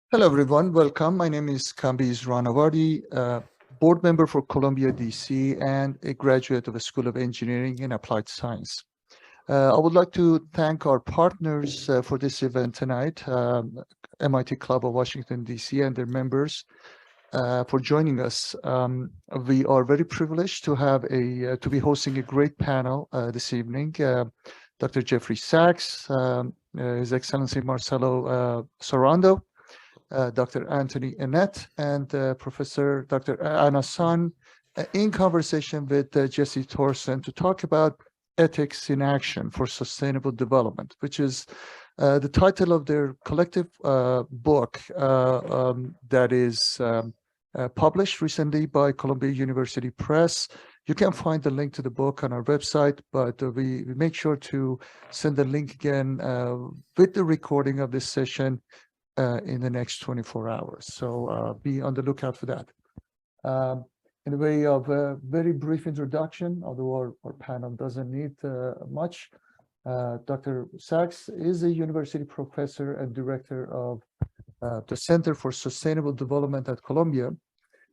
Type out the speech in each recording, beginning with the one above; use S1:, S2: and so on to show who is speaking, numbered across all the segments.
S1: Hello, everyone. Welcome. My name is Kambiz Ranawardi, board member for ColumbiaDC and a graduate of the School of Engineering and Applied Science. I would like to thank our partners for this event tonight, MIT Club of Washington, D.C., and their members for joining us. We are very privileged to have to be hosting a great panel this evening. Dr. Jeffrey Sachs, His Excellency Marcelo Sorando, Dr. Anthony Annett, and Professor Dr. Anna Sun in conversation with Jesse Thorson to talk about ethics in action for sustainable development, which is the title of their collective book that is published recently by Columbia University Press. You can find the link to the book on our website, but we make sure to send the link again with the recording of this session in the next 24 hours. So be on the lookout for that. In the way of a very brief introduction, although our panel doesn't need much, Dr. Sachs is a university professor and director of the Center for Sustainable Development at Columbia,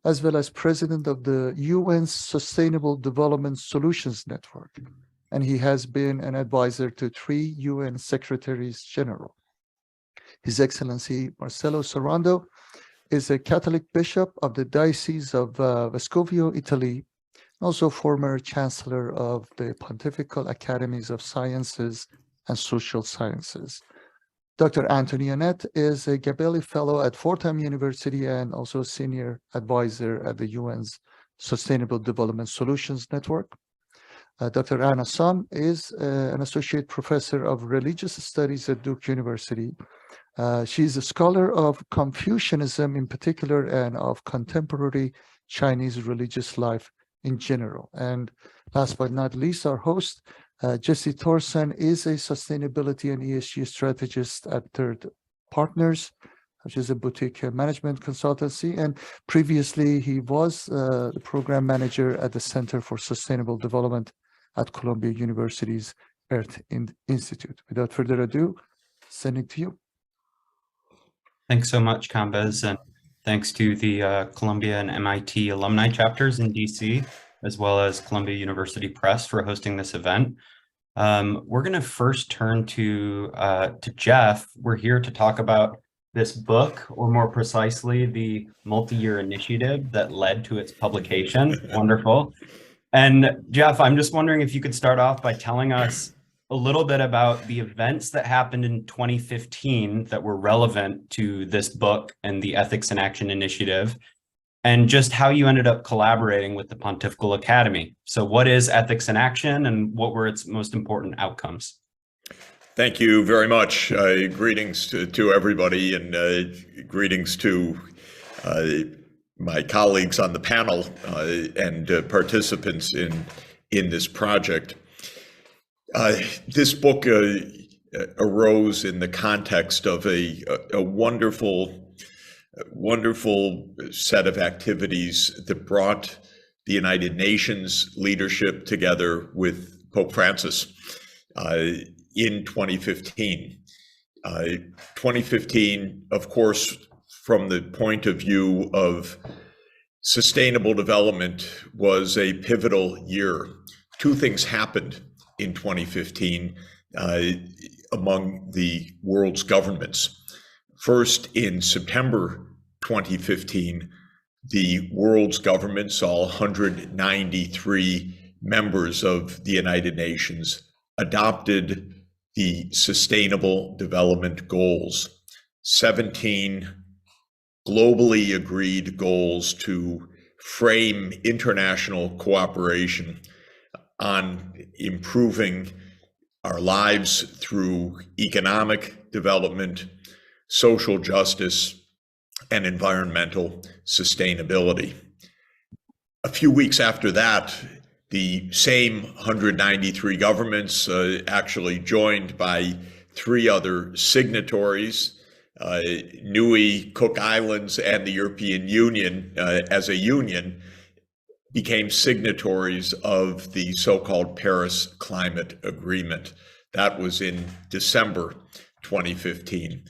S1: as well as president of the UN's Sustainable Development Solutions Network. And he has been an advisor to 3 UN Secretaries General. His Excellency Marcelo Sorando is a Catholic bishop of the Diocese of Vescovio, Italy, also former Chancellor of the Pontifical Academies of Sciences and Social Sciences. Dr. Anthony Annett is a Gabelli Fellow at Fordham University and also a Senior Advisor at the UN's Sustainable Development Solutions Network. Dr. Anna Sun is an Associate Professor of Religious Studies at Duke University. She's a scholar of Confucianism in particular and of contemporary Chinese religious life in general. And last but not least, our host, Jesse Thorson, is a sustainability and ESG strategist at Third Partners, which is a boutique management consultancy. And previously, he was the program manager at the Center for Sustainable Development at Columbia University's Earth Institute. Without further ado, sending to you.
S2: Thanks so much, Kambiz, and thanks to the Columbia and MIT alumni chapters in DC, as well as Columbia University Press for hosting this event. We're going to first turn to Jeff. We're here to talk about this book, or more precisely, the multi-year initiative that led to its publication. Wonderful. And Jeff, I'm just wondering if you could start off by telling us a little bit about the events that happened in 2015 that were relevant to this book and the Ethics in Action initiative, and just how you ended up collaborating with the Pontifical Academy. So what is Ethics in Action and what were its most important outcomes?
S3: Thank you very much. Greetings to everybody, and greetings to my colleagues on the panel and participants in this project. This book arose in the context of a wonderful set of activities that brought the United Nations leadership together with Pope Francis in 2015. 2015, of course, from the point of view of sustainable development, was a pivotal year. Two things happened in 2015 among the world's governments. First, in September 2015, the world's governments, all 193 members of the United Nations, adopted the Sustainable Development Goals, 17 globally agreed goals to frame international cooperation on improving our lives through economic development, social justice, and environmental sustainability. A few weeks after that, the same 193 governments, actually joined by 3 other signatories, Niue, Cook Islands, and the European Union as a union, became signatories of the so-called Paris Climate Agreement. That was in December 2015.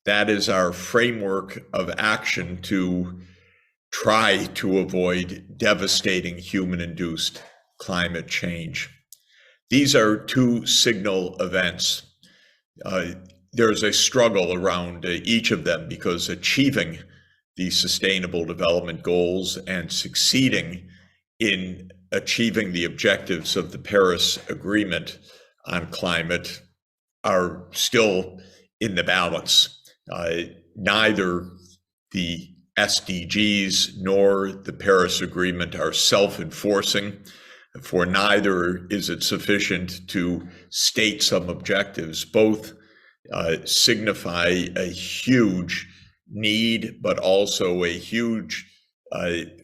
S3: That is our framework of action to try to avoid devastating human-induced climate change. These are two signal events. There's a struggle around each of them because achieving the Sustainable Development Goals and succeeding in achieving the objectives of the Paris Agreement on climate are still in the balance. Neither the SDGs nor the Paris Agreement are self-enforcing. For neither is it sufficient to state some objectives. Both signify a huge need, but also a huge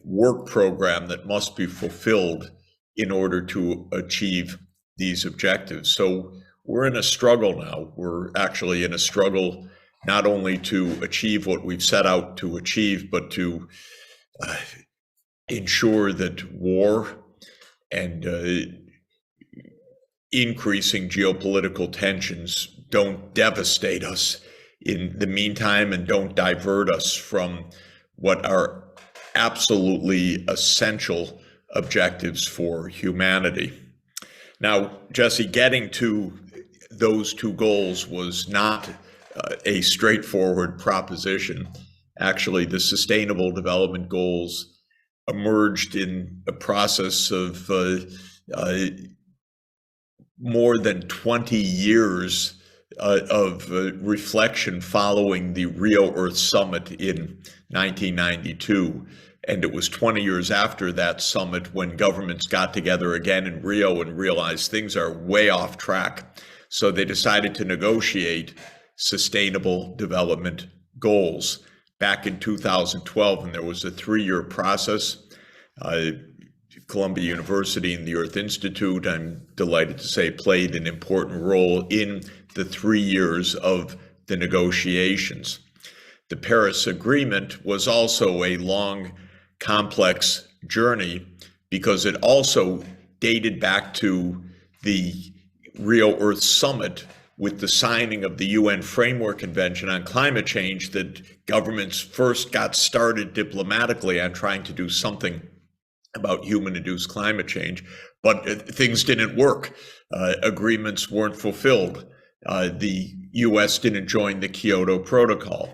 S3: work program that must be fulfilled in order to achieve these objectives. So we're in a struggle now. We're actually in a struggle not only to achieve what we've set out to achieve, but to ensure that war and increasing geopolitical tensions don't devastate us in the meantime and don't divert us from what are absolutely essential objectives for humanity. Now, Jesse, getting to those two goals was not a straightforward proposition. Actually, the Sustainable Development Goals emerged in a process of more than 20 years of reflection following the Rio Earth Summit in 1992. And it was 20 years after that summit when governments got together again in Rio and realized things are way off track. So they decided to negotiate Sustainable Development Goals back in 2012, and there was a 3-year process. Columbia University and the Earth Institute, I'm delighted to say, played an important role in the 3 years of the negotiations. The Paris Agreement was also a long, complex journey because it also dated back to the Rio Earth Summit with the signing of the UN Framework Convention on Climate Change that governments first got started diplomatically on trying to do something about human-induced climate change, but things didn't work. Agreements weren't fulfilled. The US didn't join the Kyoto Protocol.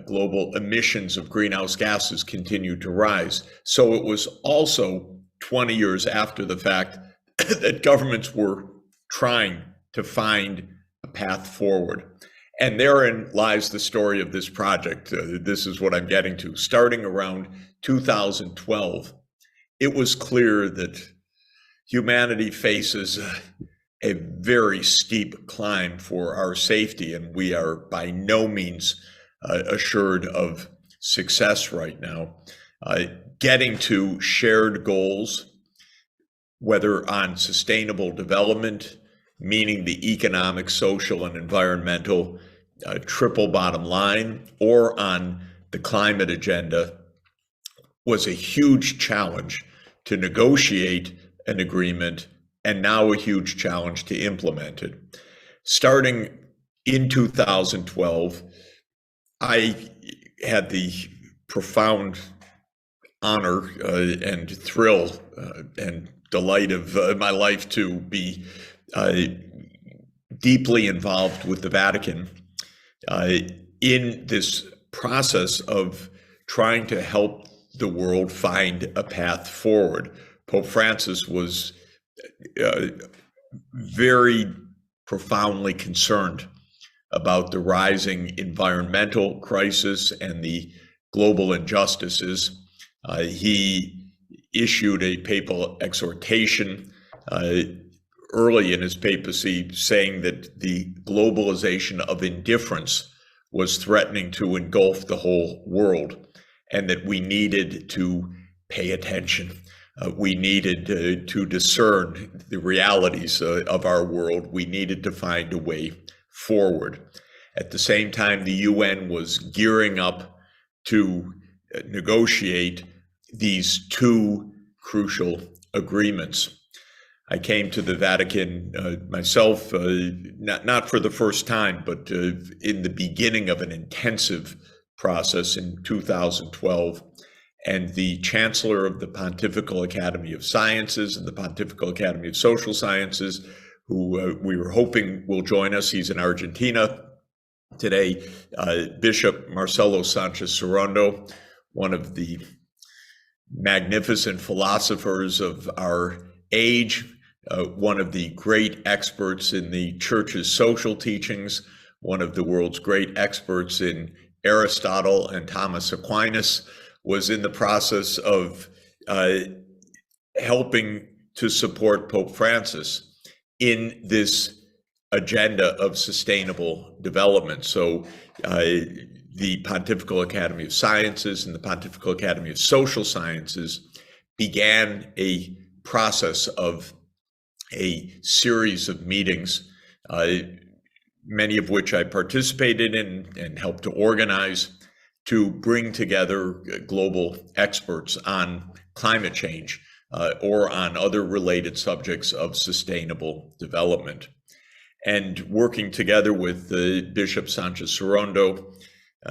S3: Global emissions of greenhouse gases continued to rise. So it was also 20 years after the fact that governments were trying to find a path forward. And therein lies the story of this project. This is what I'm getting to. Starting around 2012, it was clear that humanity faces a very steep climb for our safety, and we are by no means assured of success right now. Getting to shared goals, whether on sustainable development, meaning the economic, social, and environmental triple bottom line, or on the climate agenda, was a huge challenge to negotiate an agreement, and now a huge challenge to implement it. Starting in 2012, I had the profound honor and thrill and delight of my life to be deeply involved with the Vatican in this process of trying to help the world find a path forward. Pope Francis was very profoundly concerned about the rising environmental crisis and the global injustices. He issued a papal exhortation early in his papacy saying that the globalization of indifference was threatening to engulf the whole world, and that we needed to pay attention. We needed to discern the realities of our world. We needed to find a way forward. At the same time, the UN was gearing up to negotiate these two crucial agreements. I came to the Vatican myself, not for the first time, but in the beginning of an intensive process in 2012. And the Chancellor of the Pontifical Academy of Sciences and the Pontifical Academy of Social Sciences, who we were hoping will join us, he's in Argentina today, Bishop Marcelo Sanchez Sorondo, one of the magnificent philosophers of our age, one of the great experts in the Church's social teachings, one of the world's great experts in Aristotle and Thomas Aquinas, was in the process of helping to support Pope Francis in this agenda of sustainable development. So the Pontifical Academy of Sciences and the Pontifical Academy of Social Sciences began a process of a series of meetings, many of which I participated in and helped to organize, to bring together global experts on climate change or on other related subjects of sustainable development. And working together with Bishop Sanchez Sorondo,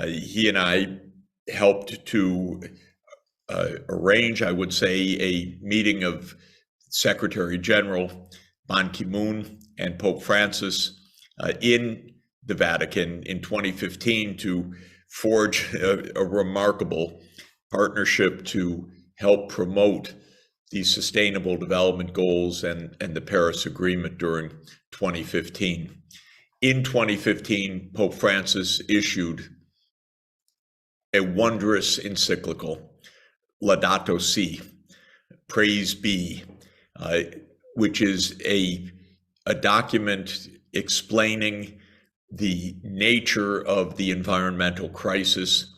S3: he and I helped to arrange, I would say, a meeting of Secretary General Ban Ki-moon and Pope Francis in the Vatican in 2015 to forge a remarkable partnership to help promote the Sustainable Development Goals and the Paris Agreement during 2015. In 2015, Pope Francis issued a wondrous encyclical, Laudato Si, Praise Be, which is a document explaining the nature of the environmental crisis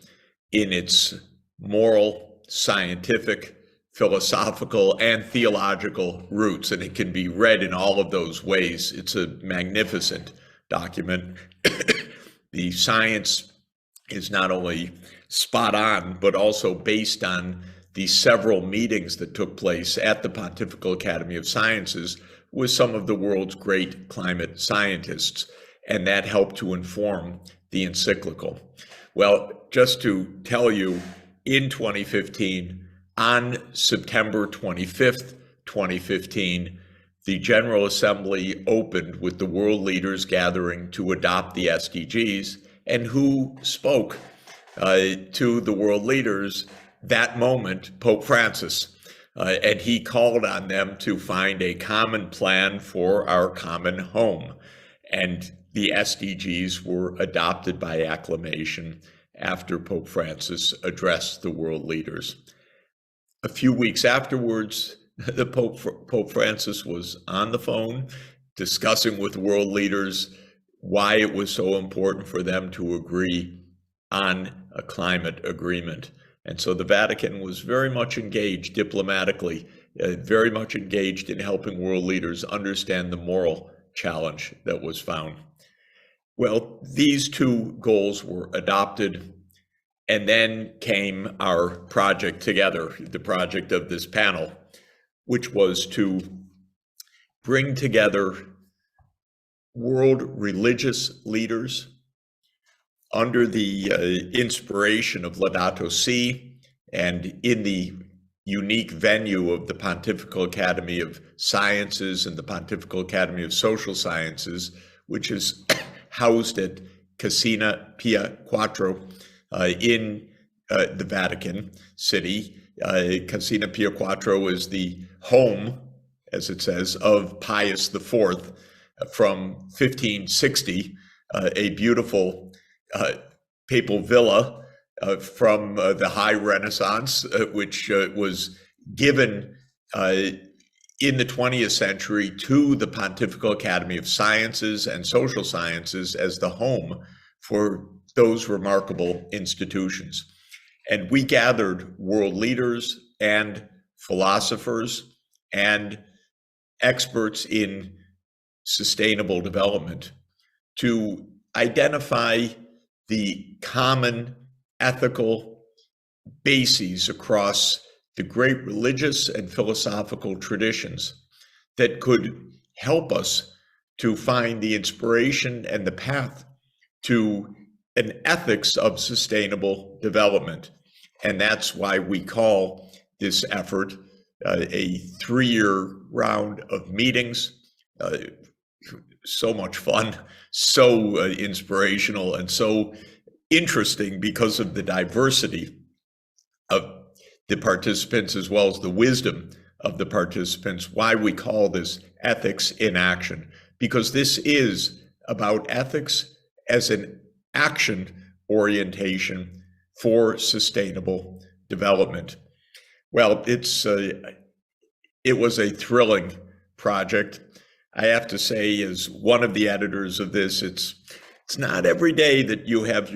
S3: in its moral, scientific, philosophical, and theological roots. And it can be read in all of those ways. It's a magnificent document. The science is not only spot on, but also based on the several meetings that took place at the Pontifical Academy of Sciences with some of the world's great climate scientists. And that helped to inform the encyclical. Well, just to tell you, in 2015, on September 25th, 2015, the General Assembly opened with the world leaders gathering to adopt the SDGs. And who spoke to the world leaders that moment? Pope Francis. And he called on them to find a common plan for our common home. And the SDGs were adopted by acclamation after Pope Francis addressed the world leaders. A few weeks afterwards, the Pope Francis was on the phone discussing with world leaders why it was so important for them to agree on a climate agreement. And so the Vatican was very much engaged diplomatically, very much engaged in helping world leaders understand the moral challenge that was found. Well, these two goals were adopted, and then came our project together, the project of this panel, which was to bring together world religious leaders under the inspiration of Laudato Si and in the unique venue of the Pontifical Academy of Sciences and the Pontifical Academy of Social Sciences, which is housed at Casina Pia Quattro in the Vatican City. Casina Pia Quattro is the home, as it says, of Pius IV from 1560, a beautiful papal villa from the High Renaissance, which was given in the 20th century to the Pontifical Academy of Sciences and Social Sciences as the home for those remarkable institutions. And we gathered world leaders and philosophers and experts in sustainable development to identify the common ethical bases across the great religious and philosophical traditions that could help us to find the inspiration and the path to an ethics of sustainable development. And that's why we call this effort a 3-year round of meetings. So much fun, so inspirational, and so interesting because of the diversity of the participants as well as the wisdom of the participants. Why we call this ethics in action, because this is about ethics as an action orientation for sustainable development. Well, it was a thrilling project. I have to say, as one of the editors of this, it's not every day that you have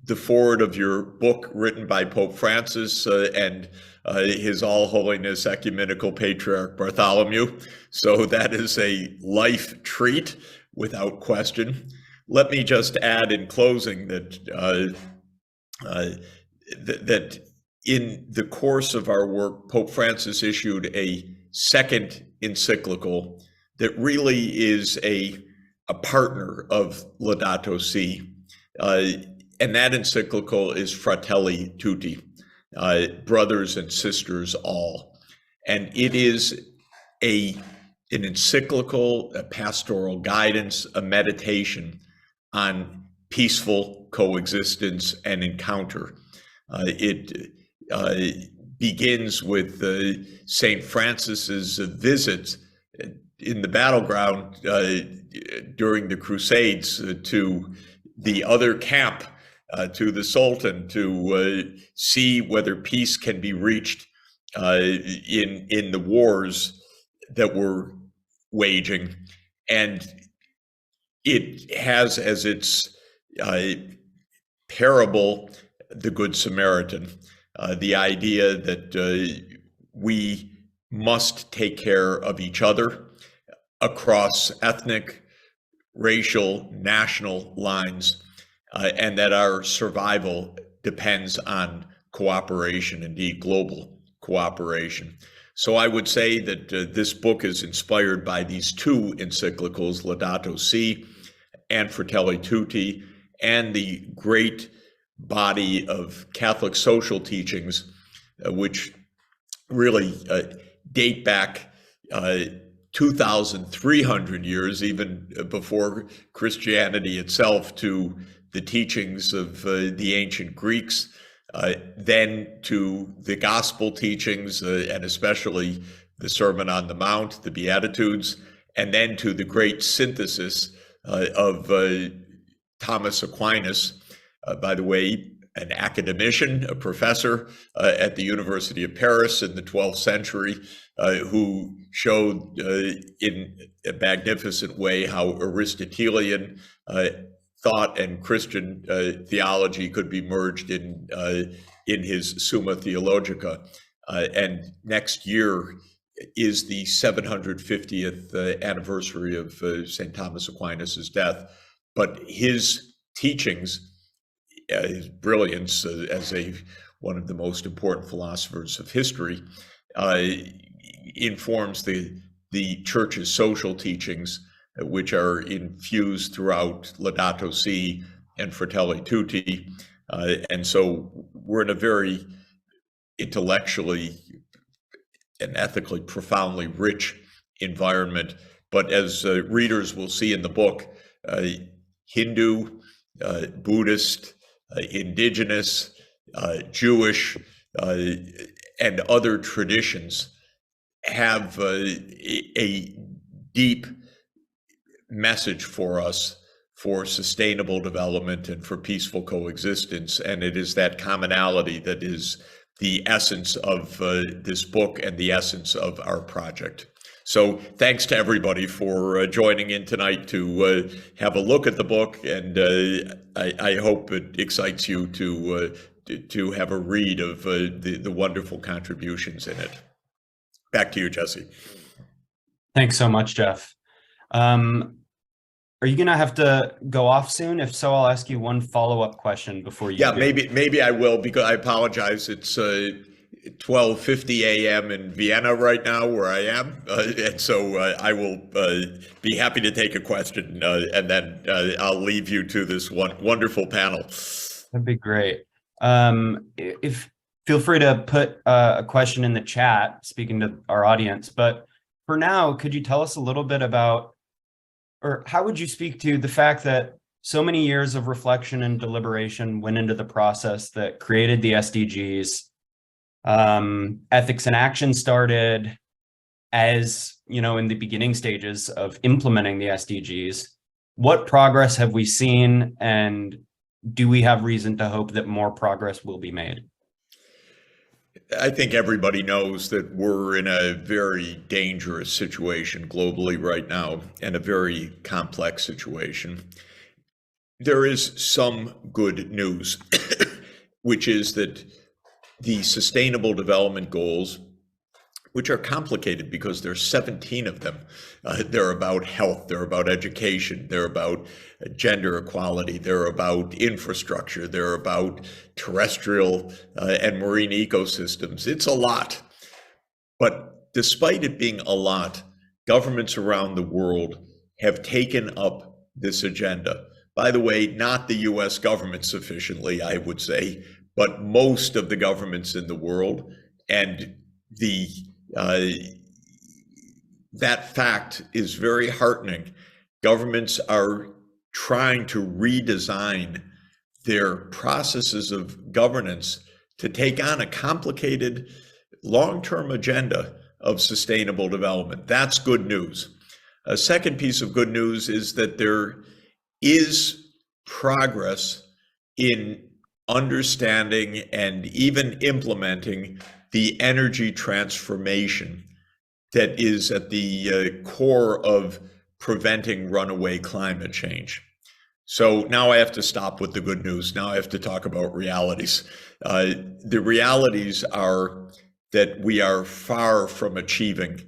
S3: the foreword of your book written by Pope Francis and His All Holiness Ecumenical Patriarch Bartholomew. So that is a life treat, without question. Let me just add in closing that that in the course of our work, Pope Francis issued a second encyclical that really is a partner of Laudato Si. And that encyclical is Fratelli Tutti, brothers and sisters all. And it is an encyclical, a pastoral guidance, a meditation on peaceful coexistence and encounter. It begins with St. Francis's visit in the battleground during the Crusades to the other camp, to the Sultan, to see whether peace can be reached in the wars that were waging. And it has as its parable the Good Samaritan, the idea that we must take care of each other across ethnic, racial, national lines, and that our survival depends on cooperation, indeed global cooperation. So I would say that this book is inspired by these two encyclicals, Laudato Si and Fratelli Tutti, and the great body of Catholic social teachings, which really date back 2,300 years, even before Christianity itself, to the teachings of the ancient Greeks, then to the gospel teachings, and especially the Sermon on the Mount, the Beatitudes, and then to the great synthesis of Thomas Aquinas, by the way, an academician, a professor at the University of Paris in the 12th century, who showed in a magnificent way how Aristotelian thought and Christian theology could be merged in his Summa Theologica. And next year is the 750th anniversary of St. Thomas Aquinas' death. But his teachings, his brilliance as one of the most important philosophers of history, informs the church's social teachings, which are infused throughout Laudato Si and Fratelli Tutti. And so we're in a very intellectually and ethically profoundly rich environment. But as readers will see in the book, Hindu, Buddhist, indigenous, Jewish, and other traditions have a deep message for us for sustainable development and for peaceful coexistence. And it is that commonality that is the essence of this book and the essence of our project. So thanks to everybody for joining in tonight to have a look at the book, and I hope it excites you to have a read of the wonderful contributions in it. Back to you, Jesse.
S2: Thanks so much, Jeff. Are you going to have to go off soon? If so, I'll ask you one follow-up question before you.
S3: Yeah, maybe I will, because I apologize. It's 12:50 a.m. in Vienna right now, where I am, and so I will be happy to take a question, and then I'll leave you to this wonderful panel.
S2: That'd be great. If feel free to put a question in the chat, speaking to our audience. But for now, could you tell us a little bit about, or how would you speak to the fact that so many years of reflection and deliberation went into the process that created the SDGs? Ethics and action started as, in the beginning stages of implementing the SDGs. What progress have we seen, and do we have reason to hope that more progress will be made?
S3: I think everybody knows that we're in a very dangerous situation globally right now, and a very complex situation. There is some good news, which is that the Sustainable Development Goals, which are complicated because there's 17 of them. They're about health, they're about education, they're about gender equality, they're about infrastructure, they're about terrestrial and marine ecosystems. It's a lot. But despite it being a lot, governments around the world have taken up this agenda. By the way, not the US government sufficiently, I would say, but most of the governments in the world. And that fact is very heartening. Governments are trying to redesign their processes of governance to take on a complicated long-term agenda of sustainable development. That's good news. A second piece of good news is that there is progress in understanding and even implementing the energy transformation that is at the core of preventing runaway climate change. So now I have to stop with the good news. Now I have to talk about realities. The realities are that we are far from achieving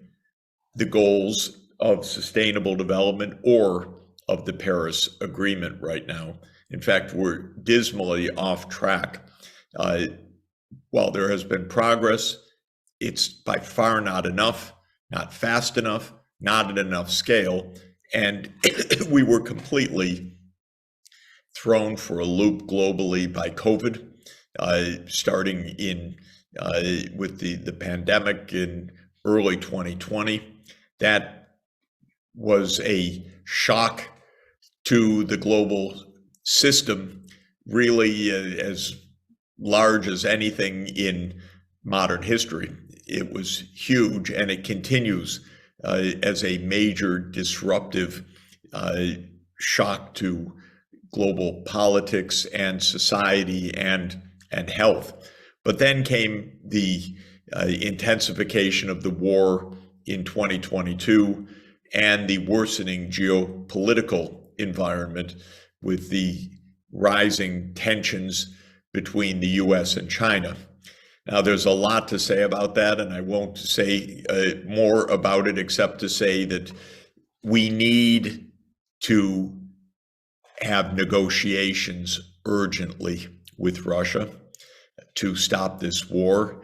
S3: the goals of sustainable development or of the Paris Agreement right now. In fact, we're dismally off track. While there has been progress, it's by far not enough, not fast enough, not at enough scale. And we were completely thrown for a loop globally by COVID, starting with the pandemic in early 2020. That was a shock to the global system, really as large as anything in modern history. It was huge, and it continues as a major disruptive shock to global politics and society and health. But then came the intensification of the war in 2022 and the worsening geopolitical environment with the rising tensions between the US and China. Now, there's a lot to say about that, and I won't say more about it except to say that we need to have negotiations urgently with Russia to stop this war.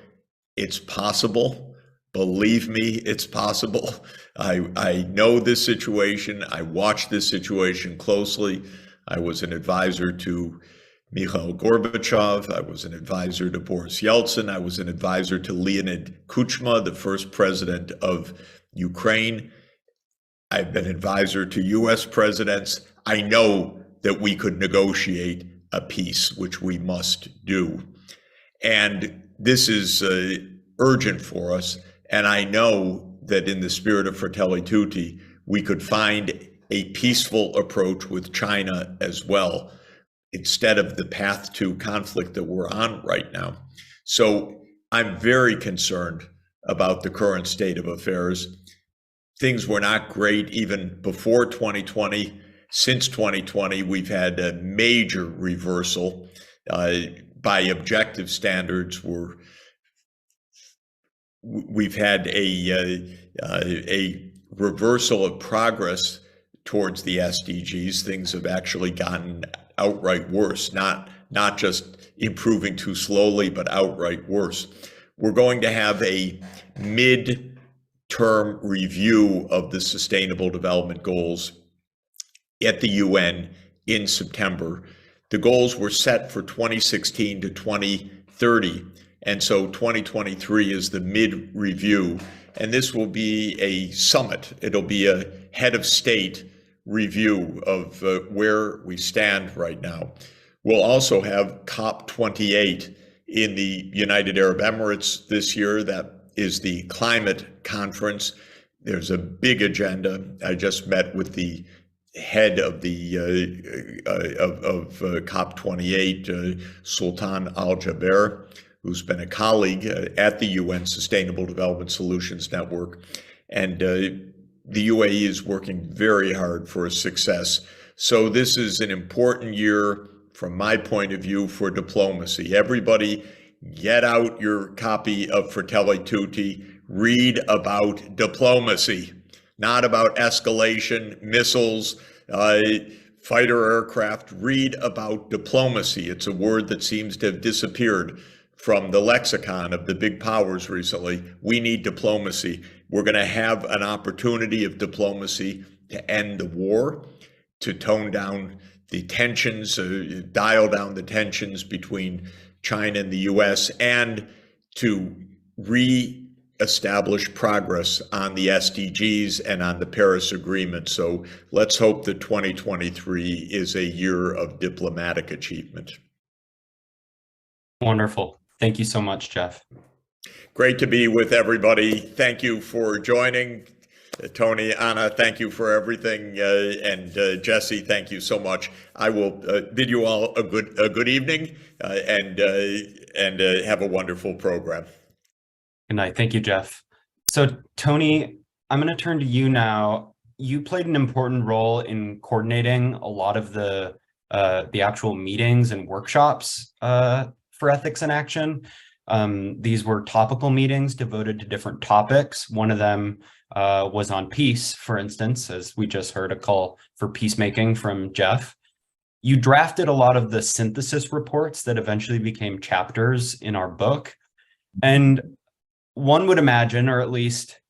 S3: It's possible. Believe me, it's possible. I know this situation. I watch this situation closely. I was an advisor to Mikhail Gorbachev. I was an advisor to Boris Yeltsin. I was an advisor to Leonid Kuchma, the first president of Ukraine. I've been advisor to US presidents. I know that we could negotiate a peace, which we must do. And this is urgent for us. And I know that in the spirit of Fratelli Tutti, we could find a peaceful approach with China as well, instead of the path to conflict that we're on right now. So I'm very concerned about the current state of affairs. Things were not great even before 2020. Since 2020, we've had a major reversal. By objective standards, we've had a reversal of progress towards the SDGs. Things have actually gotten outright worse, not just improving too slowly, but outright worse. we're going to have a mid-term review of the Sustainable Development Goals at the UN in September. The goals were set for 2016 to 2030, and so 2023 is the mid-review, and this will be a summit. It'll be a head of state review of where we stand right now. We'll also have COP28 in the United Arab Emirates this year. That is the climate conference. There's a big agenda. I just met with the head of the COP28, Sultan Al Jaber, who's been a colleague at the UN Sustainable Development Solutions Network, and the UAE is working very hard for a success. So this is an important year from my point of view for diplomacy. Everybody get out your copy of Fratelli Tutti, read about diplomacy, not about escalation, missiles, fighter aircraft. Read about diplomacy. It's a word that seems to have disappeared from the lexicon of the big powers recently. We need diplomacy. We're going to have an opportunity of diplomacy to end the war, to tone down the tensions, dial down the tensions between China and the US, and to re-establish progress on the SDGs and on the Paris Agreement. So let's hope that 2023 is a year of diplomatic achievement.
S2: Wonderful. Thank you so much, Jeff.
S3: Great to be with everybody. Thank you for joining. Tony, Anna, thank you for everything, and Jesse, thank you so much. I will bid you all a good evening, and have a wonderful program.
S2: Good night. Thank you, Jeff. So, Tony, I'm going to turn to you now. You played an important role in coordinating a lot of the actual meetings and workshops for Ethics in Action. These were topical meetings devoted to different topics. One of them was on peace, for instance, as we just heard a call for peacemaking from Jeff. You drafted a lot of the synthesis reports that eventually became chapters in our book. And one would imagine, or at least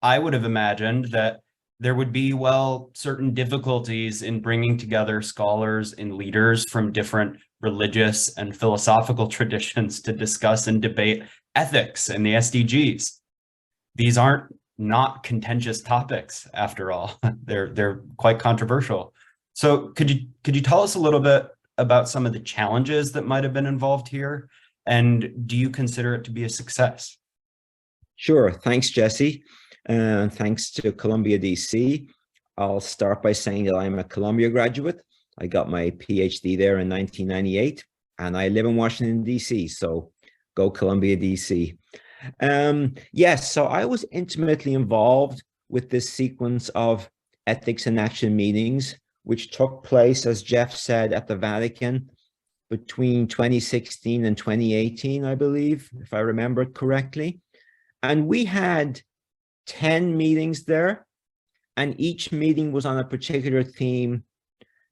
S2: I would have imagined, that there would be, well, certain difficulties in bringing together scholars and leaders from different religious and philosophical traditions to discuss and debate ethics and the SDGs. These aren't not contentious topics, after all. They're quite controversial. So could you tell us a little bit about some of the challenges that might have been involved here? And do you consider it to be a success?
S4: Sure. Thanks, Jesse. And thanks to ColumbiaDC. I'll start by saying that I'm a Columbia graduate. I got my PhD there in 1998, and I live in Washington, D.C., so go ColumbiaDC. Yes, so I was intimately involved with this sequence of Ethics in Action meetings, which took place, as Jeff said, at the Vatican between 2016 and 2018, I believe, if I remember it correctly. And we had 10 meetings there, and each meeting was on a particular theme,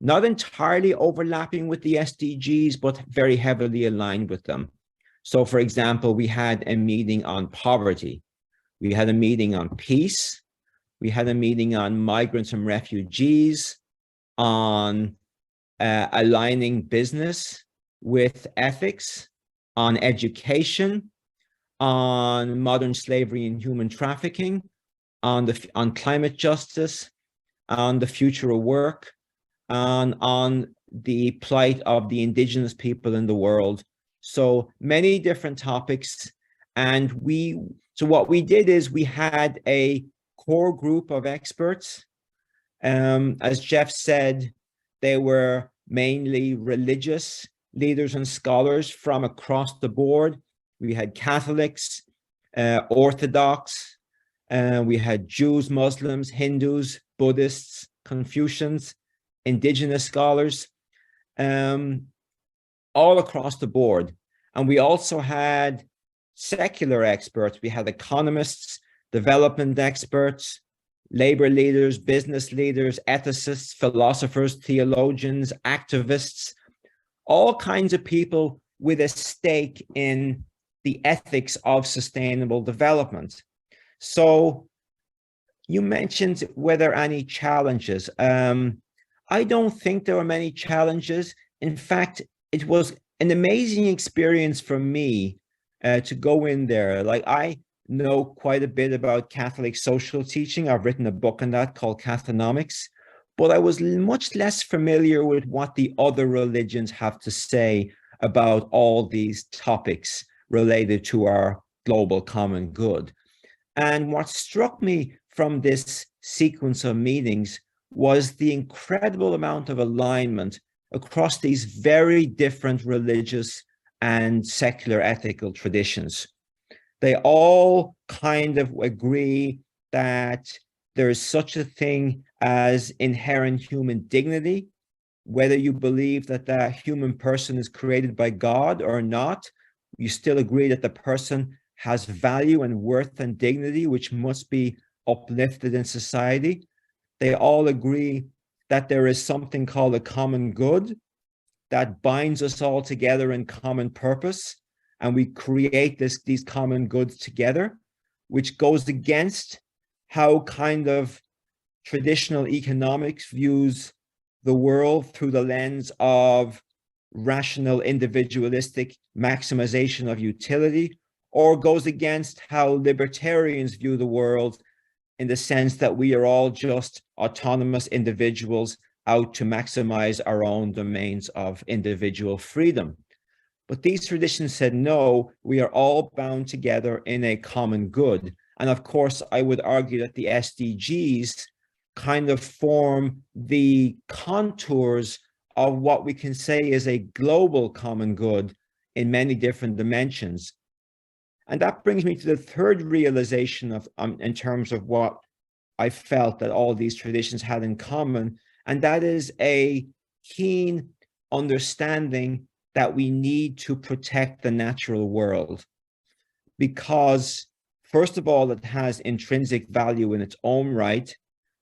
S4: not entirely overlapping with the SDGs, but very heavily aligned with them. So, for example, we had a meeting on poverty. We had a meeting on peace. We had a meeting on migrants and refugees, on aligning business with ethics, on education, on modern slavery and human trafficking, on climate justice, on the future of work, on the plight of the indigenous people in the world. So many different topics. And so what we did is we had a core group of experts. As Jeff said, they were mainly religious leaders and scholars from across the board. We had Catholics, Orthodox, we had Jews, Muslims, Hindus, Buddhists, Confucians, indigenous scholars, all across the board. And we also had secular experts. We had economists, development experts, labor leaders, business leaders, ethicists, philosophers, theologians, activists, all kinds of people with a stake in the ethics of sustainable development. So you mentioned whether any challenges. I don't think there were many challenges. In fact, it was an amazing experience for me to go in there. Like, I know quite a bit about Catholic social teaching. I've written a book on that called Cathonomics, but I was much less familiar with what the other religions have to say about all these topics related to our global common good. And what struck me from this sequence of meetings was the incredible amount of alignment across these very different religious and secular ethical traditions. They all kind of agree that there is such a thing as inherent human dignity, whether you believe that the human person is created by God or not. You still agree that the person has value and worth and dignity, which must be uplifted in society. They all agree that there is something called a common good that binds us all together in common purpose, and we create these common goods together, which goes against how kind of traditional economics views the world through the lens of rational individualistic maximization of utility, or goes against how libertarians view the world in the sense that we are all just autonomous individuals out to maximize our own domains of individual freedom. But these traditions said, no, we are all bound together in a common good. And of course, I would argue that the SDGs kind of form the contours of what we can say is a global common good in many different dimensions. And that brings me to the third realization of in terms of what I felt that all these traditions had in common, and that is a keen understanding that we need to protect the natural world, because first of all, it has intrinsic value in its own right,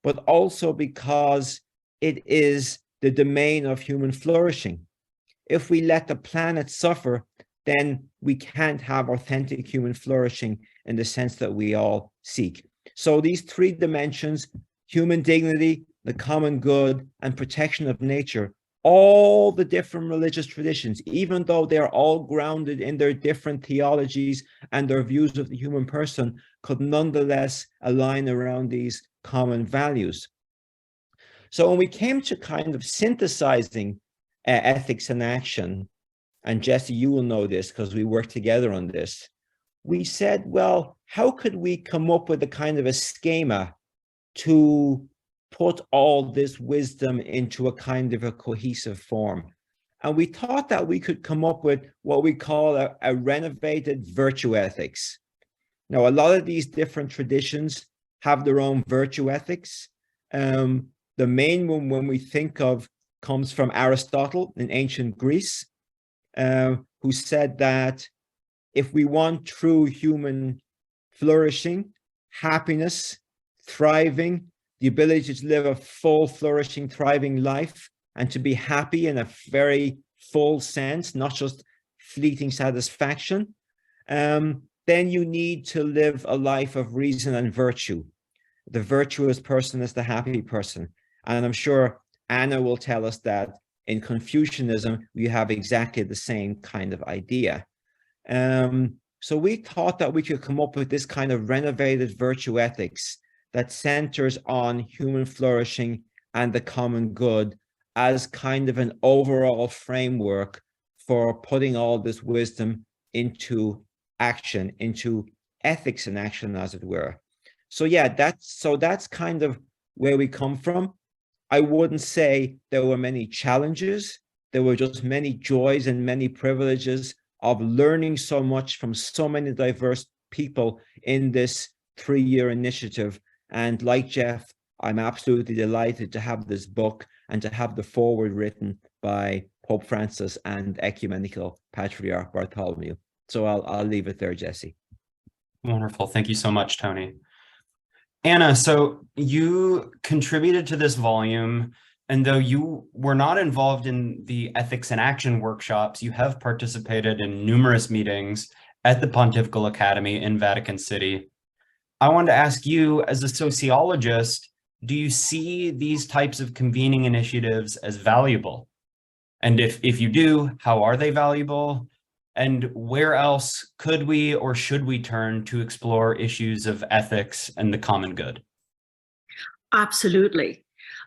S4: but also because it is the domain of human flourishing. If we let the planet suffer, then we can't have authentic human flourishing in the sense that we all seek. So these three dimensions, human dignity, the common good, and protection of nature, all the different religious traditions, even though they're all grounded in their different theologies and their views of the human person, could nonetheless align around these common values. So when we came to kind of synthesizing ethics in action, and Jesse, you will know this because we worked together on this, we said, well, how could we come up with a kind of a schema to put all this wisdom into a kind of a cohesive form? And we thought that we could come up with what we call a renovated virtue ethics. Now, a lot of these different traditions have their own virtue ethics. The main one, when we think of, comes from Aristotle in ancient Greece, who said that if we want true human flourishing, happiness, thriving, the ability to live a full, flourishing, thriving life, and to be happy in a very full sense, not just fleeting satisfaction, then you need to live a life of reason and virtue. The virtuous person is the happy person. And I'm sure Anna will tell us that in Confucianism, we have exactly the same kind of idea. So we thought that we could come up with this kind of renovated virtue ethics that centers on human flourishing and the common good as kind of an overall framework for putting all this wisdom into action, into ethics in action, as it were. So yeah, that's kind of where we come from. I wouldn't say there were many challenges. There were just many joys and many privileges of learning so much from so many diverse people in this 3-year initiative. And like Jeff, I'm absolutely delighted to have this book and to have the foreword written by Pope Francis and Ecumenical Patriarch Bartholomew. So I'll leave it there, Jesse.
S2: Wonderful. Thank you so much, Tony. Anna, so you contributed to this volume, and though you were not involved in the ethics in action workshops, you have participated in numerous meetings at the Pontifical Academy in Vatican City. I wanted to ask you, as a sociologist, do you see these types of convening initiatives as valuable? And if you do, how are they valuable? And where else could we or should we turn to explore issues of ethics and the common good?
S5: Absolutely.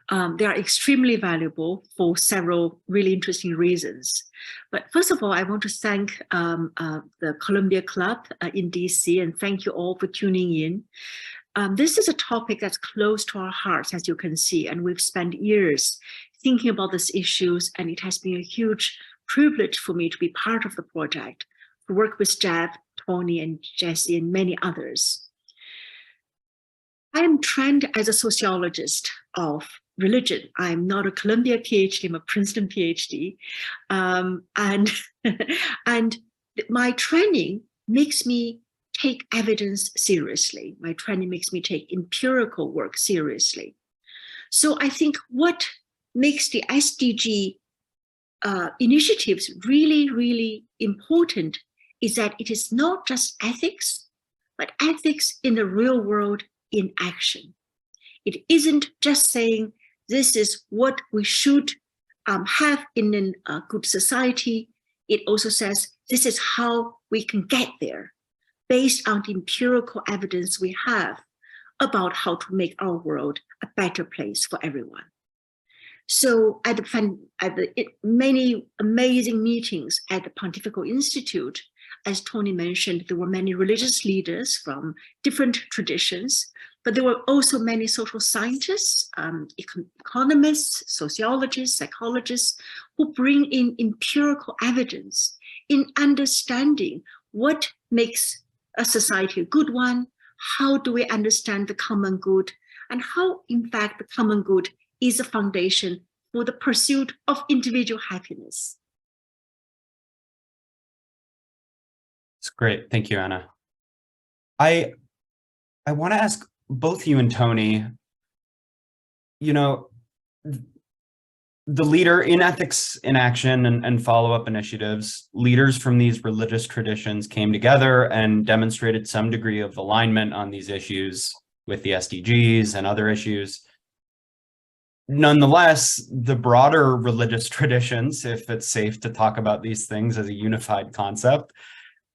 S5: They are extremely valuable for several really interesting reasons. But first of all, I want to thank the Columbia Club in DC, and thank you all for tuning in. This is a topic that's close to our hearts, as you can see, and we've spent years thinking about these issues, and it has been a huge privilege for me to be part of the project, to work with Jeb, Tony, and Jesse, and many others. I am trained as a sociologist of religion. I'm not a Columbia PhD, I'm a Princeton PhD. And my training makes me take evidence seriously. My training makes me take empirical work seriously. So I think what makes the SDG initiatives really, really important is that it is not just ethics, but ethics in the real world in action. It isn't just saying this is what we should have in a good society. It also says this is how we can get there based on the empirical evidence we have about how to make our world a better place for everyone. So at the many amazing meetings at the Pontifical Institute, as Tony mentioned, there were many religious leaders from different traditions, but there were also many social scientists, economists, sociologists, psychologists, who bring in empirical evidence in understanding what makes a society a good one, how do we understand the common good, and how, in fact, the common good is a foundation for the pursuit of individual happiness.
S2: It's great. Thank you, Anna. I want to ask both you and Tony, you know, the leader in ethics in action and follow-up initiatives, leaders from these religious traditions came together and demonstrated some degree of alignment on these issues with the SDGs and other issues. Nonetheless, the broader religious traditions, if it's safe to talk about these things as a unified concept,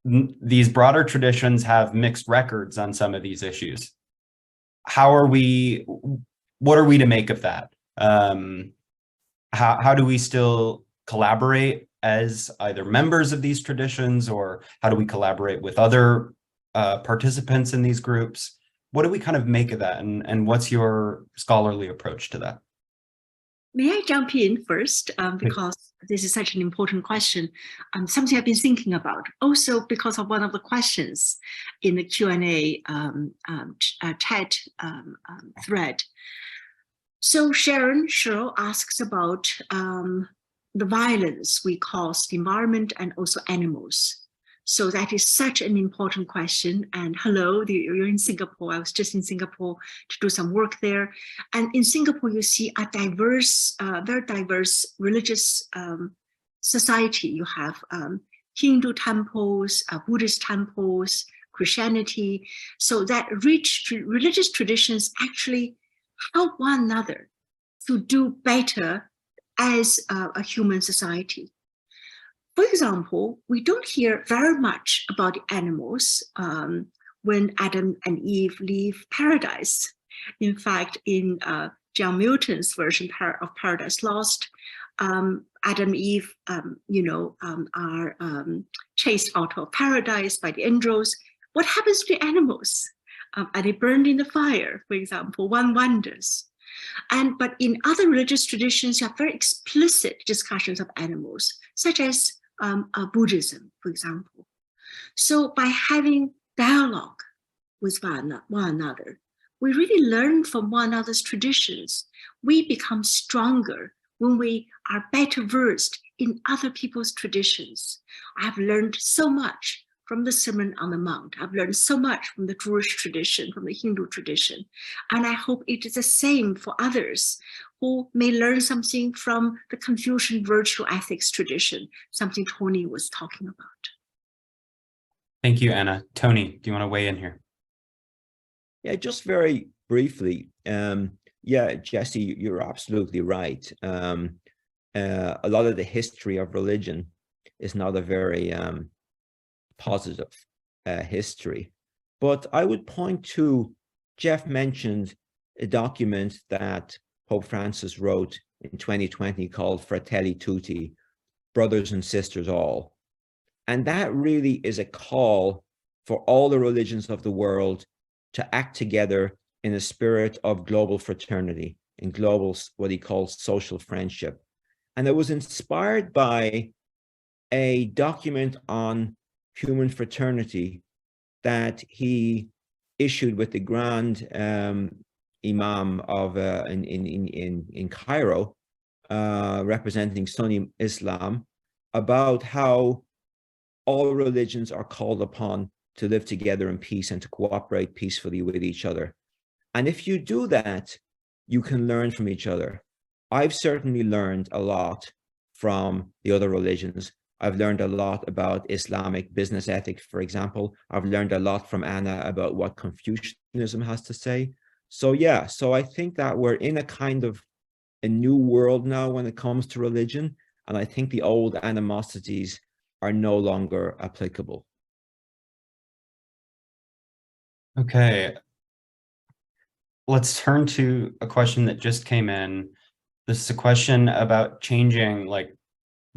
S2: these broader traditions have mixed records on some of these issues. What are we to make of that? How do we still collaborate as either members of these traditions, or how do we collaborate with other participants in these groups? What do we kind of make of that, and what's your scholarly approach to that?
S5: May I jump in first, because this is such an important question, something I've been thinking about, also because of one of the questions in the Q&A chat thread. So Sharon Sherrill asks about the violence we cause the environment and also animals. So that is such an important question. And hello, you're in Singapore. I was just in Singapore to do some work there. And in Singapore, you see a diverse, very diverse religious society. You have Hindu temples, Buddhist temples, Christianity. So that rich religious traditions actually help one another to do better as a human society. For example, we don't hear very much about the animals when Adam and Eve leave paradise. In fact, in John Milton's version of Paradise Lost, Adam and Eve, are chased out of paradise by the angels. What happens to the animals? Are they burned in the fire, for example? One wonders. But in other religious traditions, you have very explicit discussions of animals, such as Buddhism, for example. So by having dialogue with one another, we really learn from one another's traditions. We become stronger when we are better versed in other people's traditions. I have learned so much from the Sermon on the Mount. I've learned so much from the Jewish tradition, from the Hindu tradition. And I hope it is the same for others who may learn something from the Confucian virtue ethics tradition, something Tony was talking about.
S2: Thank you, Anna. Tony, do you want to weigh in here?
S4: Yeah, just very briefly. Yeah, Jesse, you're absolutely right. A lot of the history of religion is not a very positive history. But I would point to, Jeff mentioned a document that Pope Francis wrote in 2020 called Fratelli Tutti, Brothers and Sisters All. And that really is a call for all the religions of the world to act together in a spirit of global fraternity, in global, what he calls social friendship. And it was inspired by a document on human fraternity that he issued with the Grand Imam of in Cairo, representing Sunni Islam, about how all religions are called upon to live together in peace and to cooperate peacefully with each other. And if you do that, you can learn from each other. I've certainly learned a lot from the other religions. I've learned a lot about Islamic business ethics, for example. I've learned a lot from Anna about what Confucianism has to say. So yeah, so I think that we're in a kind of a new world now when it comes to religion. And I think the old animosities are no longer applicable.
S2: Okay. Let's turn to a question that just came in. This is a question about changing, like,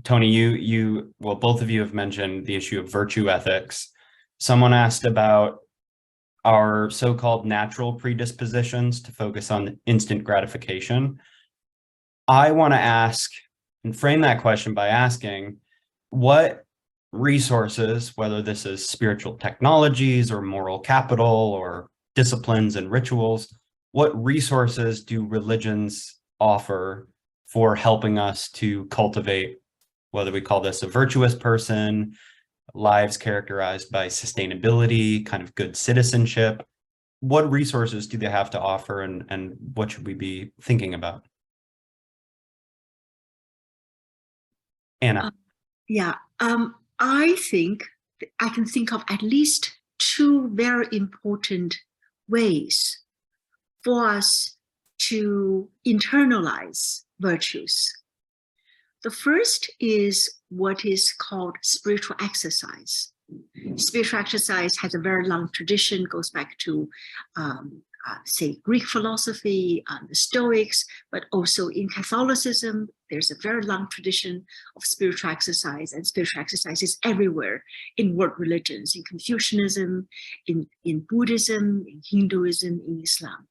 S2: Tony, well, both of you have mentioned the issue of virtue ethics. Someone asked about our so-called natural predispositions to focus on instant gratification. I want to ask and frame that question by asking, what resources, whether this is spiritual technologies or moral capital or disciplines and rituals, what resources do religions offer for helping us to cultivate, whether we call this a virtuous person, lives characterized by sustainability, kind of good citizenship? What resources do they have to offer, and what should we be thinking about? Anna.
S5: I think I can think of at least two very important ways for us to internalize virtues. The first is what is called spiritual exercise. Spiritual exercise has a very long tradition, goes back to, say, Greek philosophy, the Stoics, but also in Catholicism, there's a very long tradition of spiritual exercise, and spiritual exercise is everywhere in world religions, in Confucianism, in Buddhism, in Hinduism, in Islam.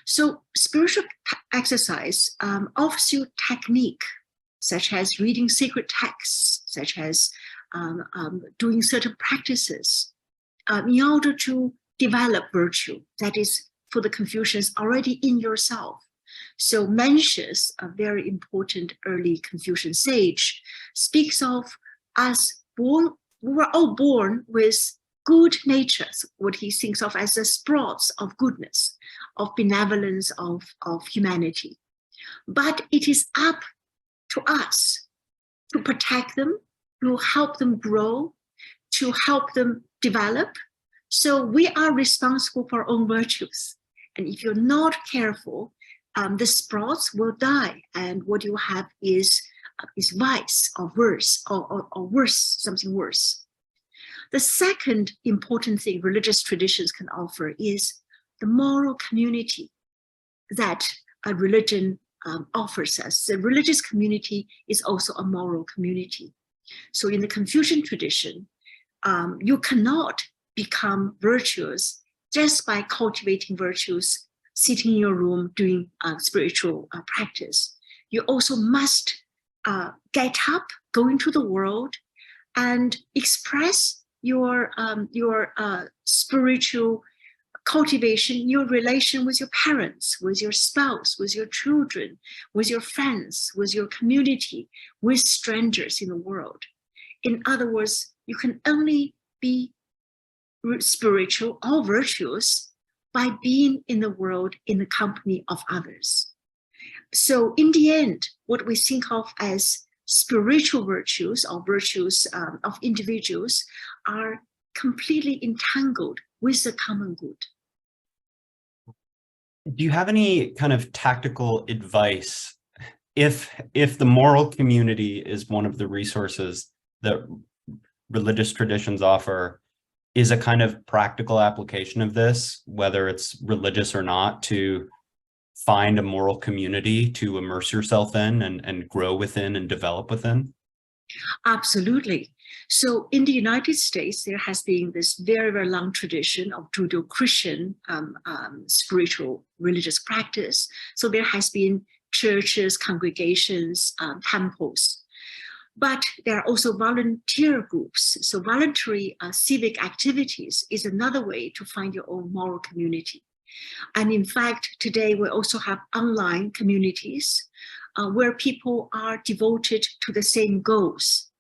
S5: So spiritual exercise offers you technique, such as reading sacred texts, such as doing certain practices in order to develop virtue that is, for the Confucians, already in yourself. So Mencius, a very important early Confucian sage, speaks of us born, we were all born with good natures, what he thinks of as the sprouts of goodness, of benevolence, of humanity. But it is up to us to protect them, to help them grow, to help them develop. So we are responsible for our own virtues. And if you're not careful, the sprouts will die. And what you have is vice or worse, or worse, something worse. The second important thing religious traditions can offer is the moral community that a religion offers us. The religious community is also a moral community. So in the Confucian tradition, you cannot become virtuous just by cultivating virtues, sitting in your room doing spiritual practice. You also must get up, go into the world, and express your spiritual cultivation, your relation with your parents, with your spouse, with your children, with your friends, with your community, with strangers in the world. In other words, you can only be spiritual or virtuous by being in the world in the company of others. So in the end, what we think of as spiritual virtues or virtues of individuals are completely entangled with the common good.
S2: Do you have any kind of tactical advice if the moral community is one of the resources that religious traditions offer, is a kind of practical application of this, whether it's religious or not, to find a moral community to immerse yourself in and grow within and develop within?
S5: Absolutely. So in the United States, there has been this very, very long tradition of Judeo-Christian spiritual religious practice. So there has been churches, congregations, temples. But there are also volunteer groups. So voluntary civic activities is another way to find your own moral community. And in fact, today we also have online communities where people are devoted to the same goals.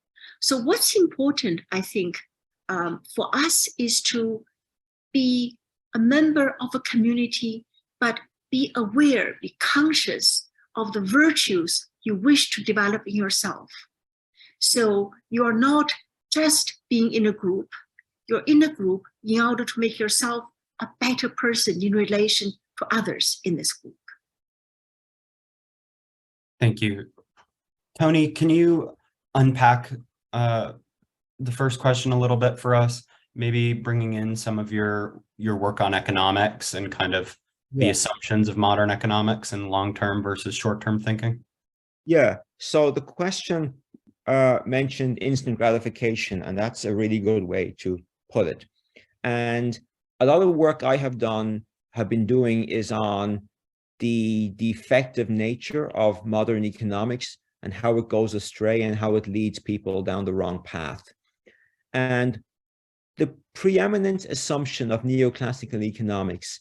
S5: So what's important, I think, for us is to be a member of a community, but be aware, be conscious of the virtues you wish to develop in yourself. So you are not just being in a group, you're in a group in order to make yourself a better person in relation to others in this group.
S2: Thank you. Tony, can you unpack the first question a little bit for us, maybe bringing in some of your work on economics and kind of the assumptions of modern economics and long-term versus short-term thinking?
S4: Yeah, so the question mentioned instant gratification, and that's a really good way to put it. And a lot of the work I have been doing is on the defective nature of modern economics and how it goes astray and how it leads people down the wrong path. And the preeminent assumption of neoclassical economics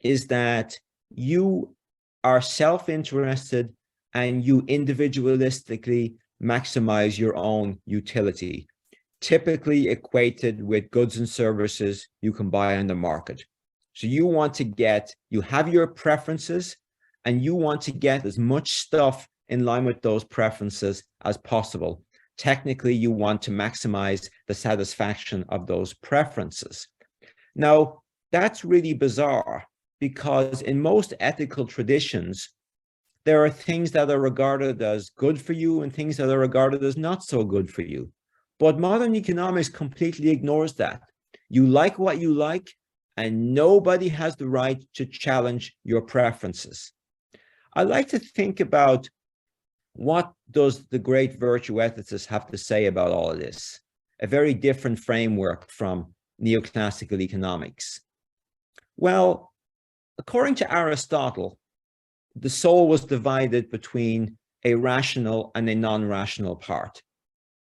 S4: is that you are self-interested and you individualistically maximize your own utility, typically equated with goods and services you can buy on the market. So you have your preferences and you want to get as much stuff in line with those preferences as possible. Technically, you want to maximize the satisfaction of those preferences. Now, that's really bizarre because in most ethical traditions, there are things that are regarded as good for you and things that are regarded as not so good for you. But modern economics completely ignores that. You like what you like, and nobody has the right to challenge your preferences. I like to think about what does the great virtue ethicists have to say about all of this? A very different framework from neoclassical economics. Well, according to Aristotle, the soul was divided between a rational and a non-rational part.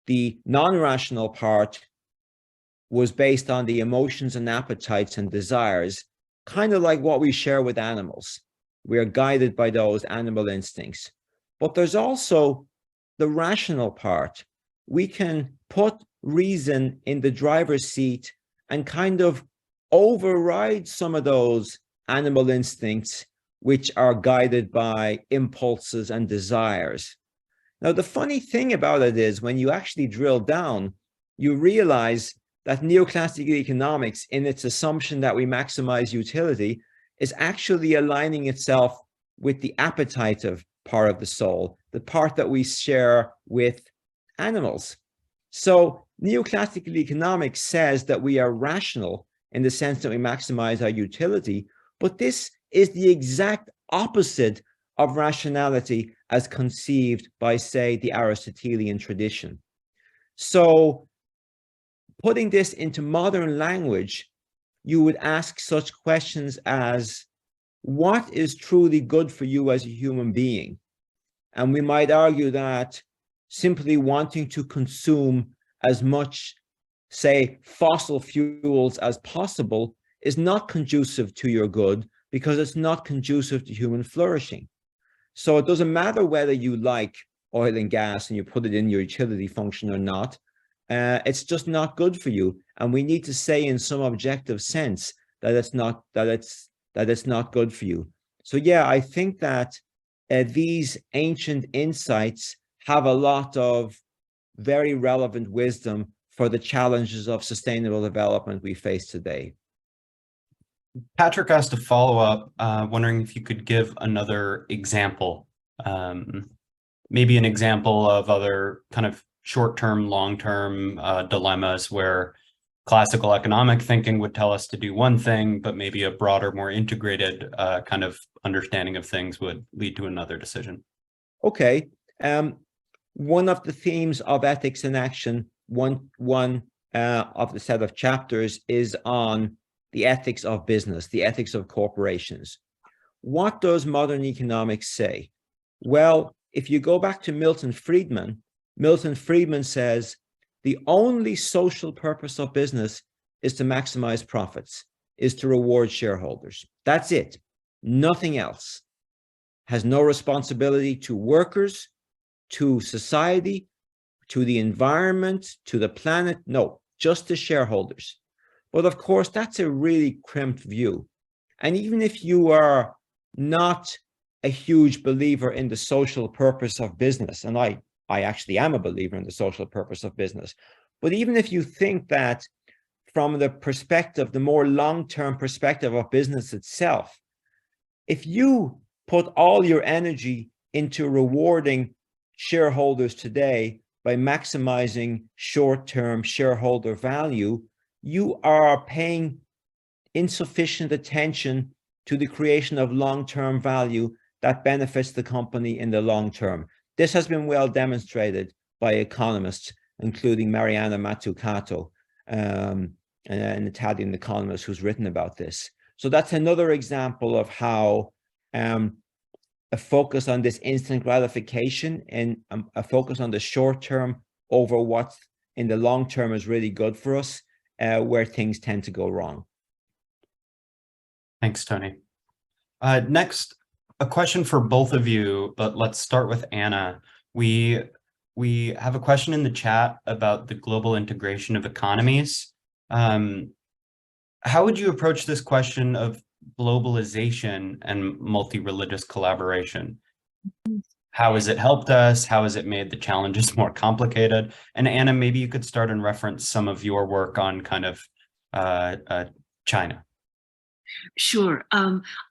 S4: The non-rational part was based on the emotions and appetites and desires, kind of like what we share with animals. We are guided by those animal instincts. But there's also the rational part. We can put reason in the driver's seat and kind of override some of those animal instincts, which are guided by impulses and desires. Now, the funny thing about it is when you actually drill down, you realize that neoclassical economics, in its assumption that we maximize utility, is actually aligning itself with the appetitive part of the soul, the part that we share with animals. So neoclassical economics says that we are rational in the sense that we maximize our utility, but this is the exact opposite of rationality as conceived by, say, the Aristotelian tradition. So putting this into modern language, you would ask such questions as, what is truly good for you as a human being? And we might argue that simply wanting to consume as much, say, fossil fuels as possible is not conducive to your good because it's not conducive to human flourishing. So it doesn't matter whether you like oil and gas and you put it in your utility function or not. It's just not good for you. And we need to say in some objective sense that it's not good for you. So yeah, I think that these ancient insights have a lot of very relevant wisdom for the challenges of sustainable development we face today.
S2: Patrick asked a follow-up, wondering if you could give another example, maybe an example of other kind of short-term, long-term dilemmas where classical economic thinking would tell us to do one thing, but maybe a broader, more integrated kind of understanding of things would lead to another decision.
S4: Okay. One of the themes of ethics in action, one of the set of chapters is on the ethics of business, the ethics of corporations. What does modern economics say? Well, if you go back to Milton Friedman says, the only social purpose of business is to maximize profits, is to reward shareholders. That's it. Nothing else. Has no responsibility to workers, to society, to the environment, to the planet. No, just to shareholders. But of course, that's a really crimped view. And even if you are not a huge believer in the social purpose of business, and I actually am a believer in the social purpose of business, but even if you think that from the perspective, the more long-term perspective of business itself, if you put all your energy into rewarding shareholders today by maximizing short-term shareholder value, you are paying insufficient attention to the creation of long-term value that benefits the company in the long term. This has been well demonstrated by economists, including Mariana Mazzucato, an Italian economist who's written about this. So that's another example of how a focus on this instant gratification and a focus on the short term over what's in the long term is really good for us, where things tend to go wrong.
S2: Thanks, Tony. Next, a question for both of you, but let's start with Anna. We have a question in the chat about the global integration of economies. How would you approach this question of globalization and multi-religious collaboration? How has it helped us? How has it made the challenges more complicated? And Anna, maybe you could start and reference some of your work on kind of China.
S5: Sure.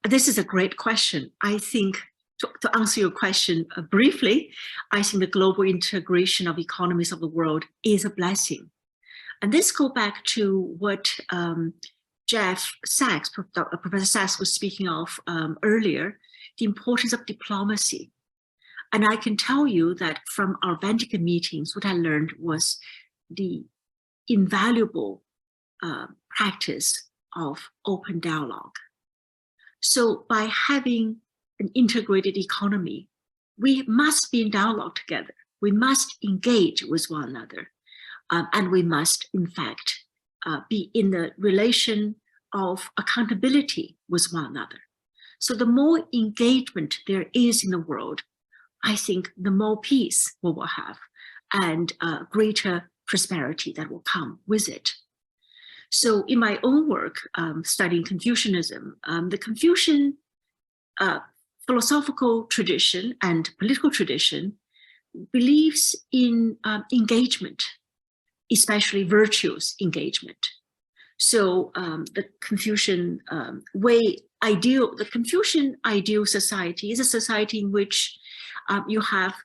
S5: This is a great question. I think to answer your question briefly, I think the global integration of economies of the world is a blessing. And this goes back to what Professor Sachs was speaking of earlier, the importance of diplomacy. And I can tell you that from our Vatican meetings, what I learned was the invaluable practice of open dialogue. So by having an integrated economy, we must be in dialogue together. We must engage with one another. And we must, in fact, be in the relation of accountability with one another. So the more engagement there is in the world, I think the more peace we will have and greater prosperity that will come with it. So in my own work, studying Confucianism, the Confucian philosophical tradition and political tradition believes in engagement, especially virtuous engagement. So the Confucian the Confucian ideal society is a society in which you have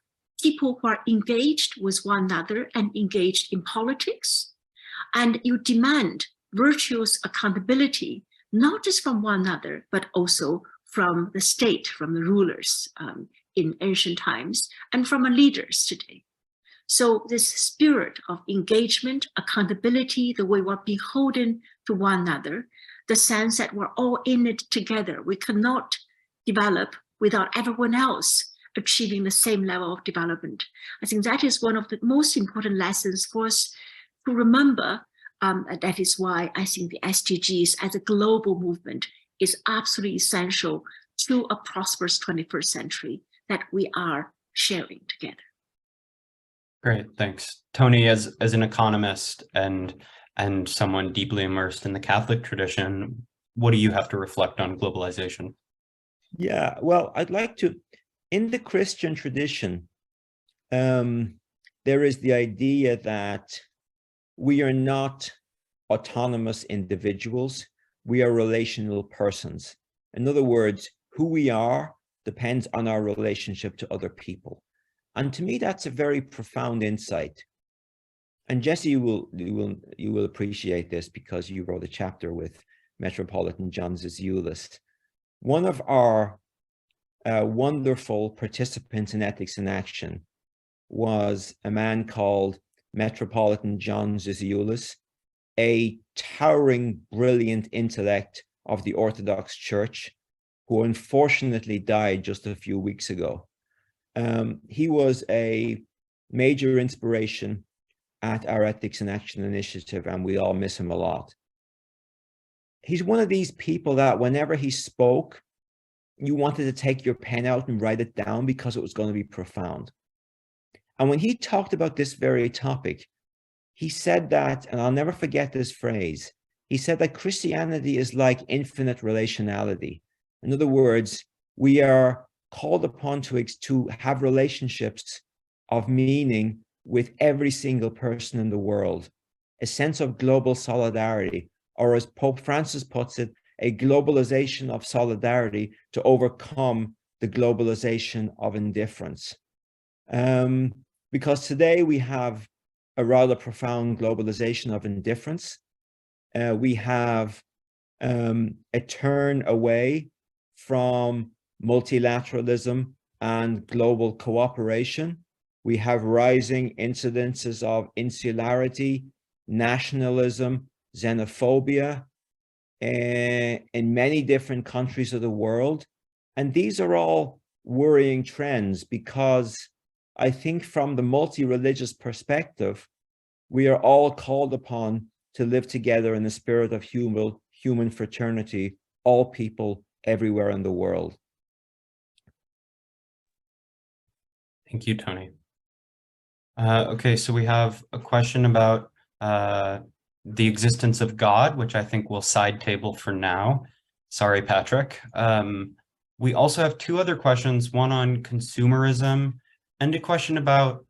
S5: people who are engaged with one another and engaged in politics, and you demand virtuous accountability, not just from one another, but also from the state, from the rulers in ancient times, and from our leaders today. So this spirit of engagement, accountability, the way we're beholden to one another, the sense that we're all in it together. We cannot develop without everyone else achieving the same level of development. I think that is one of the most important lessons for us to remember. That is why I think the SDGs as a global movement is absolutely essential to a prosperous 21st century that we are sharing together.
S2: Great, thanks. Tony, as an economist and someone deeply immersed in the Catholic tradition, what do you have to reflect on globalization?
S4: Yeah, well, I'd like to, in the Christian tradition, there is the idea that we are not autonomous individuals. We are relational persons. In other words, who we are depends on our relationship to other people. And to me, that's a very profound insight. And Jesse, you will appreciate this because you wrote a chapter with Metropolitan John Zizioulas. One of our wonderful participants in Ethics in Action was a man called Metropolitan John Zizioulas, a towering, brilliant intellect of the Orthodox Church, who unfortunately died just a few weeks ago. He was a major inspiration at our Ethics in Action initiative, and we all miss him a lot. He's one of these people that whenever he spoke, you wanted to take your pen out and write it down because it was going to be profound. And when he talked about this very topic, he said that, and I'll never forget this phrase, he said that Christianity is like infinite relationality. In other words, we are called upon to have relationships of meaning with every single person in the world, a sense of global solidarity, or as Pope Francis puts it, a globalization of solidarity to overcome the globalization of indifference. Because today we have a rather profound globalization of indifference. We have a turn away from multilateralism and global cooperation. We have rising incidences of insularity, nationalism, xenophobia in many different countries of the world. And these are all worrying trends because I think from the multi-religious perspective, we are all called upon to live together in the spirit of human fraternity, all people everywhere in the world.
S2: Thank you, Tony. Okay, so we have a question about the existence of God, which I think we'll side table for now. Sorry, Patrick. We also have two other questions, one on consumerism and a question about,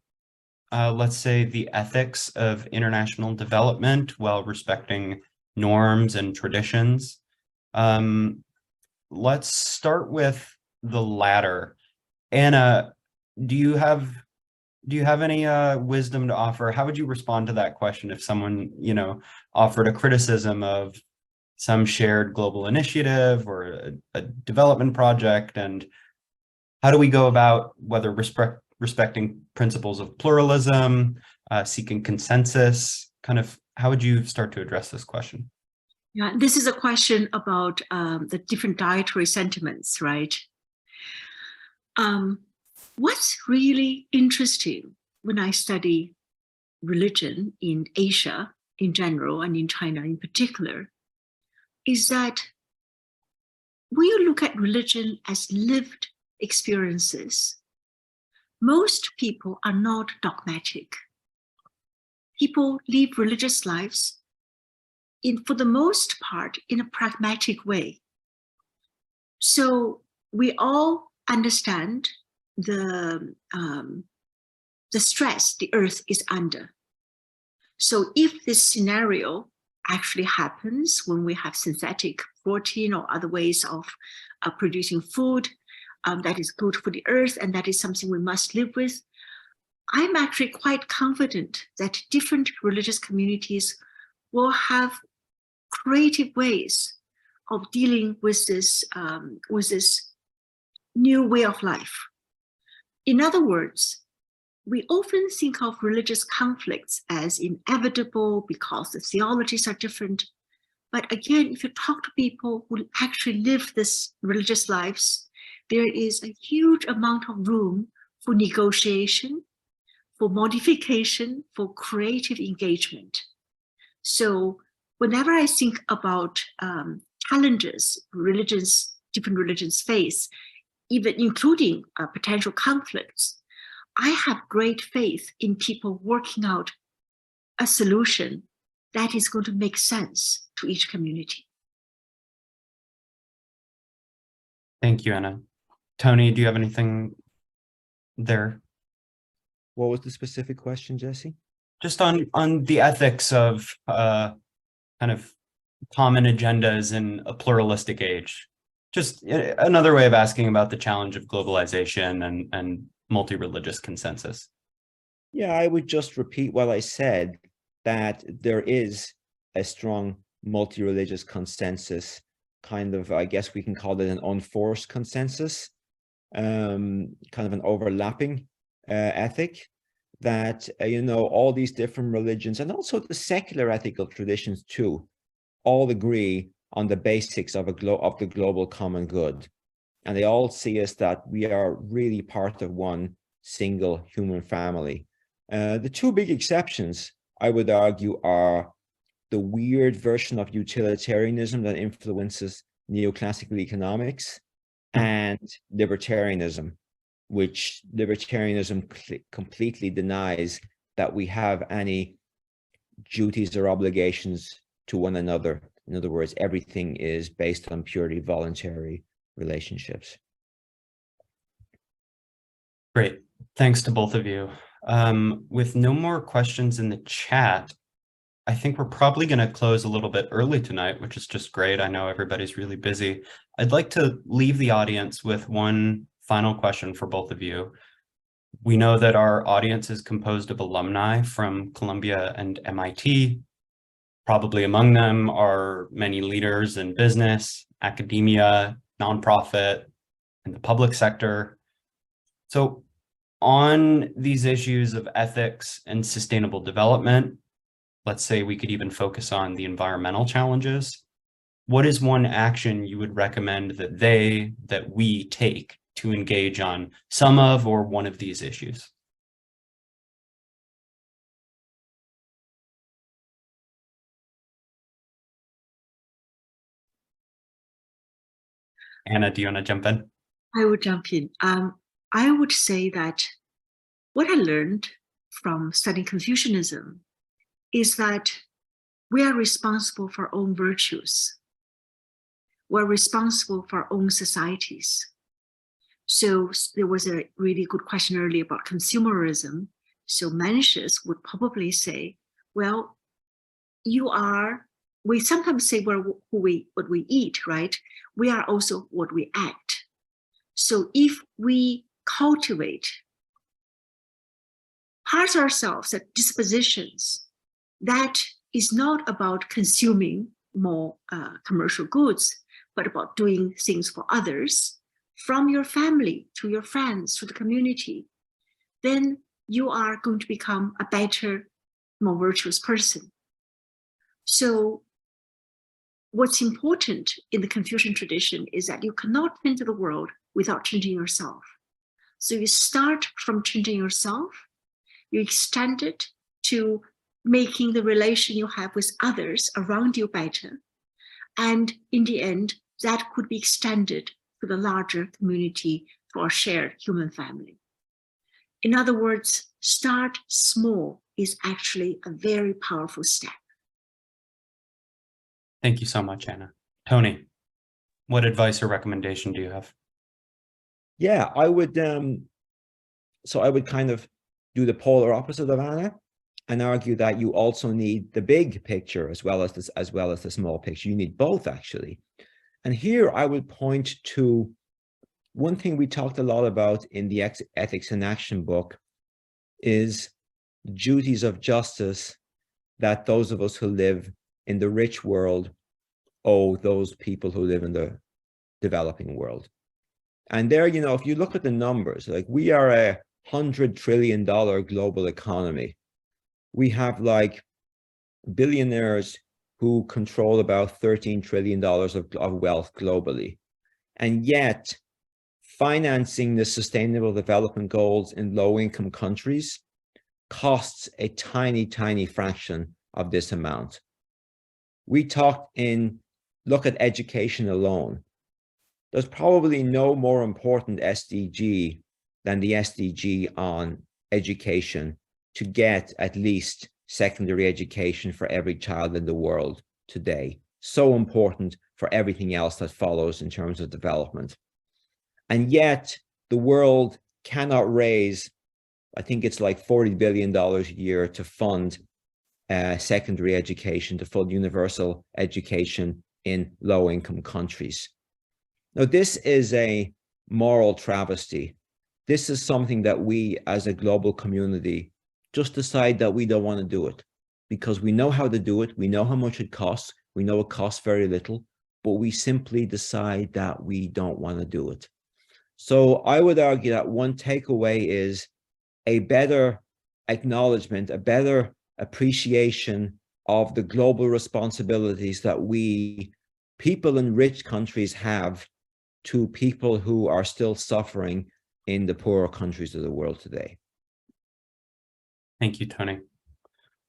S2: let's say, the ethics of international development while respecting norms and traditions. Let's start with the latter. Anna, do you have any wisdom to offer? How would you respond to that question if someone, offered a criticism of some shared global initiative or a development project? And how do we go about whether respecting principles of pluralism, seeking consensus? Kind of, how would you start to address this question?
S5: Yeah, this is a question about the different dietary sentiments, right? What's really interesting when I study religion in Asia in general and in China in particular is that when you look at religion as lived experiences, most people are not dogmatic. People live religious lives for the most part in a pragmatic way. So we all understand the stress the earth is under. So if this scenario actually happens when we have synthetic protein or other ways of producing food that is good for the earth, and that is something we must live with, I'm actually quite confident that different religious communities will have creative ways of dealing with this new way of life. In other words, we often think of religious conflicts as inevitable because the theologies are different. But again, if you talk to people who actually live this religious lives, there is a huge amount of room for negotiation, for modification, for creative engagement. So whenever I think about challenges different religions face, even including potential conflicts, I have great faith in people working out a solution that is going to make sense to each community.
S2: Thank you, Anna. Tony, do you have anything there?
S4: What was the specific question, Jesse?
S2: just on the ethics of kind of common agendas in a pluralistic age. Just another way of asking about the challenge of globalization and multi-religious consensus.
S4: Yeah, I would just repeat what I said, that there is a strong multi-religious consensus, kind of, I guess we can call it an unforced consensus, kind of an overlapping ethic, that, all these different religions and also the secular ethical traditions too, all agree on the basics of the global common good. And they all see us that we are really part of one single human family. The two big exceptions, I would argue, are the weird version of utilitarianism that influences neoclassical economics and libertarianism, which libertarianism completely denies that we have any duties or obligations to one another. In other words, everything is based on purely voluntary relationships.
S2: Great. Thanks to both of you. With no more questions in the chat, I think we're probably going to close a little bit early tonight, which is just great. I know everybody's really busy. I'd like to leave the audience with one final question for both of you. We know that our audience is composed of alumni from Columbia and MIT. Probably among them are many leaders in business, academia, nonprofit, and the public sector. So on these issues of ethics and sustainable development, let's say we could even focus on the environmental challenges. What is one action you would recommend that we take to engage on some of or one of these issues? Anna, do you want to jump in?
S5: I would jump in. I would say that what I learned from studying Confucianism is that we are responsible for our own virtues. We're responsible for our own societies. So there was a really good question earlier about consumerism. So Mencius would probably say, well, we sometimes say what we eat, right? We are also what we act. So if we cultivate parts of ourselves, that dispositions, that is not about consuming more commercial goods, but about doing things for others, from your family to your friends to the community, then you are going to become a better, more virtuous person. So what's important in the Confucian tradition is that you cannot enter the world without changing yourself. So you start from changing yourself, you extend it to making the relation you have with others around you better. And in the end, that could be extended to the larger community, to our shared human family. In other words, start small is actually a very powerful step.
S2: Thank you so much, Anna. Tony, what advice or recommendation do you have?
S4: Yeah, I would kind of do the polar opposite of Anna and argue that you also need the big picture as well as the small picture. You need both, actually. And here I would point to one thing we talked a lot about in the Ethics in Action book is duties of justice that those of us who live in the rich world owe those people who live in the developing world. And there, if you look at the numbers, like we are a $100 trillion global economy. We have like billionaires who control about $13 trillion of wealth globally. And yet, financing the sustainable development goals in low-income countries costs a tiny, tiny fraction of this amount. Look at education alone. There's probably no more important SDG than the SDG on education, to get at least secondary education for every child in the world today. So important for everything else that follows in terms of development. And yet the world cannot raise I think it's like $40 billion a year to fund secondary education, to fund universal education in low-income countries. Now, this is a moral travesty. This is something that we as a global community just decide that we don't want to do it because we know how to do it. We know how much it costs. We know it costs very little, but we simply decide that we don't want to do it. So I would argue that one takeaway is a better acknowledgement, a better appreciation of the global responsibilities that we, people in rich countries, have to people who are still suffering in the poorer countries of the world today.
S2: Thank you, Tony.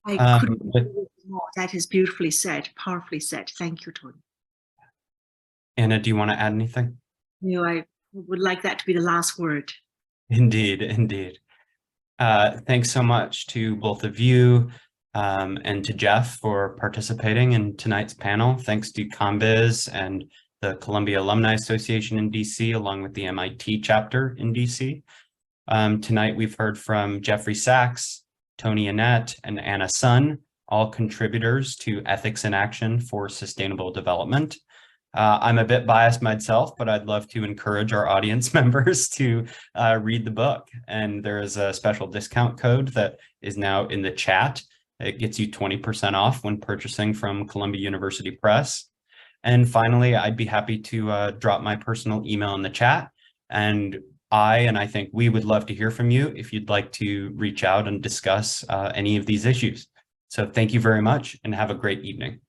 S5: I couldn't agree more. That is beautifully said, powerfully said. Thank you, Tony.
S2: Anna, do you want to add anything?
S5: No, I would like that to be the last word.
S2: Indeed, indeed. Thanks so much to both of you and to Jeff for participating in tonight's panel. Thanks to ComBiz and the Columbia Alumni Association in DC, along with the MIT chapter in DC. Tonight, we've heard from Jeffrey Sachs, Tony Annett, and Anna Sun, all contributors to Ethics in Action for Sustainable Development. I'm a bit biased myself, but I'd love to encourage our audience members to read the book. And there is a special discount code that is now in the chat. It gets you 20% off when purchasing from Columbia University Press. And finally, I'd be happy to drop my personal email in the chat. And I think we would love to hear from you if you'd like to reach out and discuss any of these issues. So thank you very much and have a great evening.